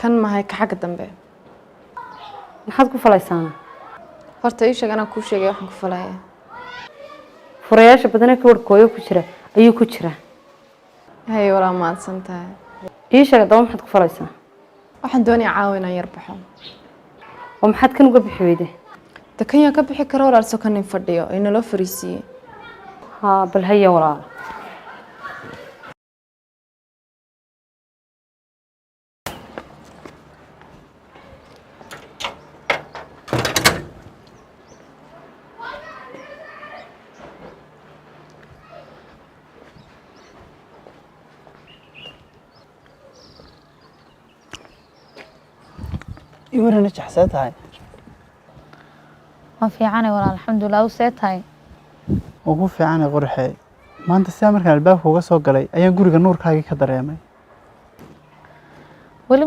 kan mahay ka xagga dambe maxaad ku falaysaana horta ii sheeg anaa kuu sheegay waxaan ku falaya furayaasha badan ee ka warkooyo ku jira ayuu ku jira hay walaa maadsan tahay ii sheeg daba maxaad ku falaysaa waxaan doonayaa caawinaan yar baxo oo maxaad kan uga bixi weyday kan yaa ka bixi kara walaalso kan in fadhiyo ay naloo fariisiiyey haa bal haya walaal iwarana jaxsatahay ما في عنا ولا الحمد لله وسيت هاي ugu fiican qorxay maanta si markaan albaabka uga soo galay ayaan guriga nuurkaaga ka dareemay ولم